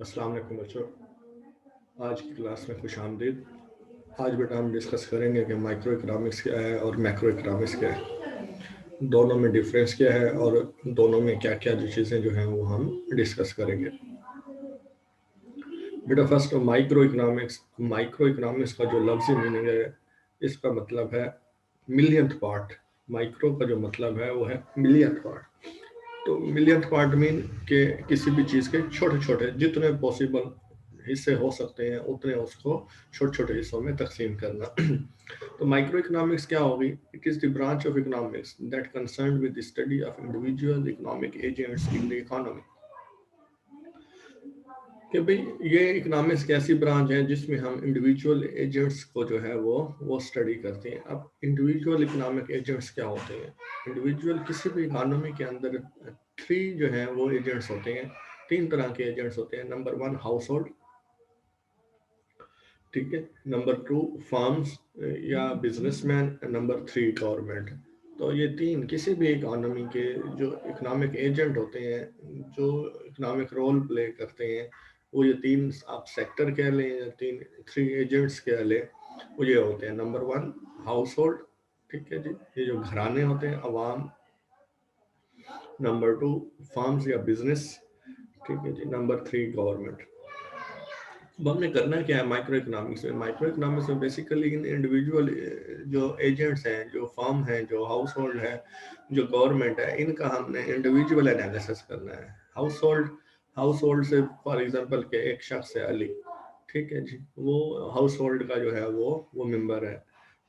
अस्सलाम वालेकुम बच्चों, आज की क्लास में खुशामदीद। आज बेटा हम डिस्कस करेंगे कि माइक्रो इकोनॉमिक्स क्या है और मैक्रो इकोनॉमिक्स क्या है, दोनों में डिफरेंस क्या है और दोनों में क्या क्या जो चीज़ें जो हैं वो हम डिस्कस करेंगे। बेटा फर्स्ट माइक्रो इकोनॉमिक्स का जो लफ्ज़ी मीनिंग है, इसका मतलब है मिलियंथ पार्ट। माइक्रो का जो मतलब है वो है मिलियंथ पार्ट। तो मिलियंथ पार्ट मीन के किसी भी चीज़ के छोटे छोटे जितने पॉसिबल हिस्से हो सकते हैं उतने उसको छोटे छोटे हिस्सों में तकसीम करना। तो माइक्रो इकोनॉमिक्स क्या होगी? It is the branch of economics that concern with the study of individual economic agents in the economy. कि भाई ये इकोनॉमिक्स की ऐसी ब्रांच है जिसमें हम इंडिविजुअल एजेंट्स को जो है वो स्टडी करते हैं। अब इंडिविजुअल इकोनॉमिक एजेंट्स क्या होते हैं? इंडिविजुअल किसी भी इकोनॉमी के अंदर थ्री जो है वो एजेंट्स होते हैं, तीन तरह के एजेंट्स होते हैं। नंबर वन हाउस होल्ड, ठीक है। नंबर टू फार्म्स या बिजनेसमैन, नंबर थ्री गवर्नमेंट। तो ये तीन किसी भी इकोनॉमी के जो इकोनॉमिक एजेंट होते हैं, जो इकोनॉमिक रोल प्ले करते हैं, वो ये तीन आप सेक्टर कह लें या तीन थ्री एजेंट्स कह लें, वो ये होते हैं। नंबर वन हाउस होल्ड, ठीक है जी, ये जो घराने होते हैं अवाम। नंबर टू फार्म्स या बिजनेस, ठीक है जी। Number three government. अब हमने करना क्या है माइक्रो इकोनॉमिक्स में? माइक्रो इकोनॉमिक्स में बेसिकली इन इंडिविजुअल जो एजेंट्स हैं, जो फर्म हैं, जो हाउस होल्ड है, जो गवर्नमेंट है, इनका हमने इंडिविजुअल एनालिसिस करना है। हाउस होल्ड से फॉर एग्जांपल के एक शख्स है अली, ठीक है जी, वो हाउस होल्ड का जो है वो मेंबर है।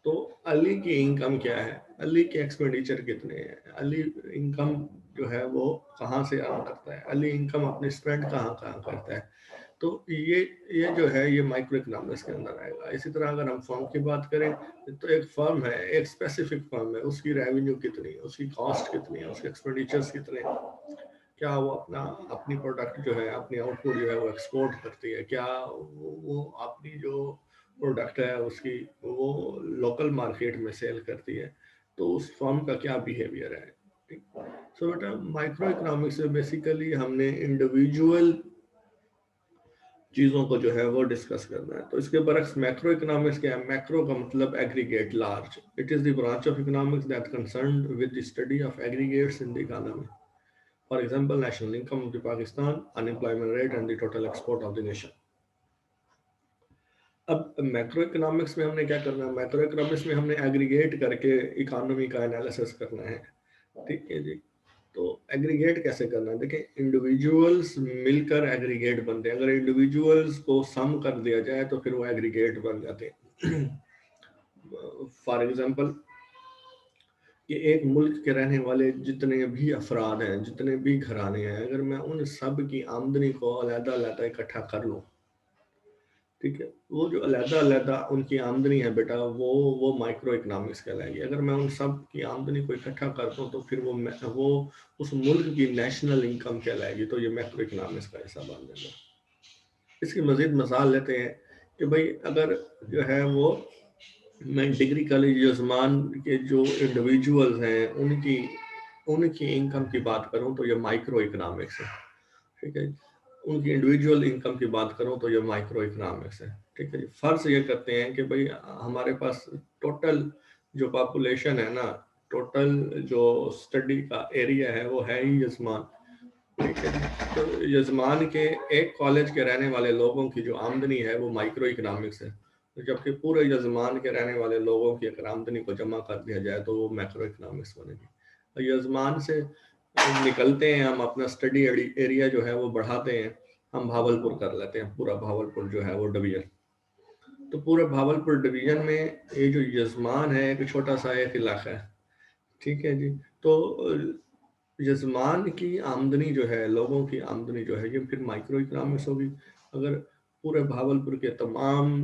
तो अली की इनकम क्या है, अली के एक्सपेंडिचर कितने हैं, अली इनकम जो है वो कहाँ से अर्न करता है, अली इनकम अपने स्पेंड कहाँ कहाँ करता है। तो ये जो है ये माइक्रो इकोनॉमिक्स के अंदर आएगा। इसी तरह अगर हम फर्म की बात करें, तो एक फर्म है, एक स्पेसिफिक फर्म है, उसकी रेवेन्यू कितनी है, उसकी कॉस्ट कितनी है, उसके एक्सपेंडिचर्स कितने हैं, क्या वो अपनी प्रोडक्ट जो है, अपनी आउटपुट जो है वो एक्सपोर्ट करती है, क्या वो अपनी जो प्रोडक्ट है उसकी वो लोकल मार्केट में सेल करती है, तो उस फर्म का क्या बिहेवियर है। सो बेटा माइक्रो इकोनॉमिक्स में बेसिकली हमने इंडिविजुअल चीज़ों को जो है वो डिस्कस करना है। तो इसके बरक्स मैक्रो इकोनॉमिक्स क्या है? मैक्रो का मतलब aggregate, large. It is the branch of economics that concern with the study of aggregates in the economy. For example national income of the Pakistan, unemployment rate and the total export of the nation. अब macro economics में हमने क्या करना है? Macro economics में हमने aggregate करके economy का एनालिसिस करना है, ठीक है जी। तो एग्रीगेट कैसे करना है? देखिए इंडिविजुअल्स मिलकर एग्रीगेट बनते हैं। अगर इंडिविजुअल्स को सम कर दिया जाए तो फिर वो एग्रीगेट बन जाते हैं। फॉर एग्जांपल कि एक मुल्क के रहने वाले जितने भी अफराद हैं, जितने भी घराने हैं, अगर मैं उन सब की आमदनी को अलग-अलग इकट्ठा कर लूँ, ठीक है, वो जो अलग-अलग उनकी आमदनी है बेटा, वो माइक्रो इकोनॉमिक्स कहलाएगी। अगर मैं उन सब की आमदनी को इकट्ठा करता हूँ तो फिर वो उस मुल्क की नेशनल इनकम कहलाएगी। तो ये मैक्रो इकोनॉमिक्स का हिस्सा बन जाएगा। इसकी मजीद मिसाल लेते हैं कि भाई अगर जो है वो मैं डिग्री कॉलेज यजमान के जो इंडिविजुअल्स हैं उनकी उनकी इनकम की बात करूं तो ये माइक्रो इकोनॉमिक्स है, ठीक है। उनकी इंडिविजुअल इनकम की बात करूं तो ये माइक्रो इकोनॉमिक्स है, ठीक है जी। फर्ज ये करते हैं कि भाई हमारे पास टोटल जो पॉपुलेशन है ना, टोटल जो स्टडी का एरिया है वो है ही यजमान, ठीक है जी। तो यजमान के एक कॉलेज के रहने वाले लोगों की जो आमदनी है वो माइक्रो इकोनॉमिक्स है। तो जबकि पूरे यजमान के रहने वाले लोगों की अगर आमदनी को जमा कर दिया जाए तो वो मैक्रो इकोनॉमिक्स बनेगी। तो यजमान से निकलते हैं हम, अपना स्टडी एरिया जो है वो बढ़ाते हैं, हम भावलपुर कर लेते हैं, पूरा भावलपुर जो है वो डिवीजन। तो पूरे भावलपुर डिवीजन में ये जो यजमान है एक छोटा सा एक इलाका है, ठीक है जी। तो यजमान की आमदनी जो है, लोगों की आमदनी जो है, ये फिर माइक्रो इकोनॉमिक्स होगी। अगर पूरे भावलपुर के तमाम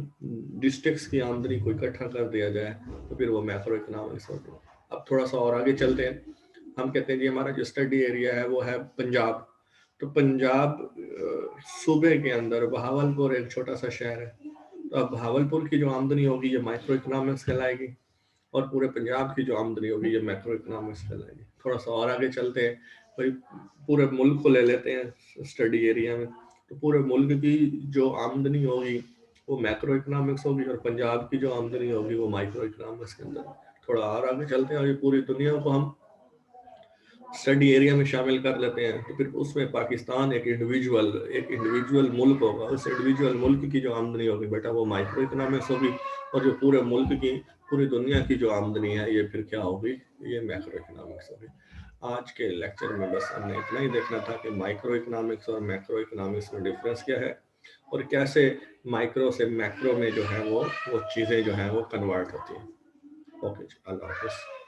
डिस्ट्रिक्ट्स की आमदनी को इकट्ठा कर दिया जाए तो फिर वो मैक्रो इकोनॉमिक्स होगी। अब थोड़ा सा और आगे चलते हैं। हम कहते हैं जी हमारा जो स्टडी एरिया है वो है पंजाब। तो पंजाब सूबे के अंदर बहावलपुर एक छोटा सा शहर है। तो अब भावलपुर की जो आमदनी होगी ये माइक्रो इकोनॉमिक्स कहलाएगी, और पूरे पंजाब की जो आमदनी होगी ये मैक्रो इकोनॉमिक्स कहलाएगी। थोड़ा सा और आगे चलते हैं, भाई पूरे मुल्क को ले लेते हैं स्टडी एरिया में। तो पूरे मुल्क की जो आमदनी होगी वो मैक्रो इकोनॉमिक्स होगी, और पंजाब की जो आमदनी होगी वो माइक्रो इकोनॉमिक्स के अंदर। थोड़ा और आगे चलते हैं और ये पूरी दुनिया को हम स्टडी एरिया में शामिल कर लेते हैं, तो फिर उसमें पाकिस्तान एक इंडिविजुअल मुल्क होगा। उस इंडिविजुअल मुल्क की जो आमदनी होगी बेटा वो माइक्रो इकोनॉमिक्स होगी, और जो पूरे मुल्क की, पूरी दुनिया की जो आमदनी है ये फिर क्या होगी, ये मैक्रो इकोनॉमिक्स होगी। आज के लेक्चर में बस हमने इतना ही देखना था कि माइक्रो इकोनॉमिक्स और मैक्रो इकोनॉमिक्स में डिफरेंस क्या है, और कैसे माइक्रो से मैक्रो में जो है वो चीज़ें जो है वो कन्वर्ट होती हैं। ओके जी, अल्लाह हाफिज़।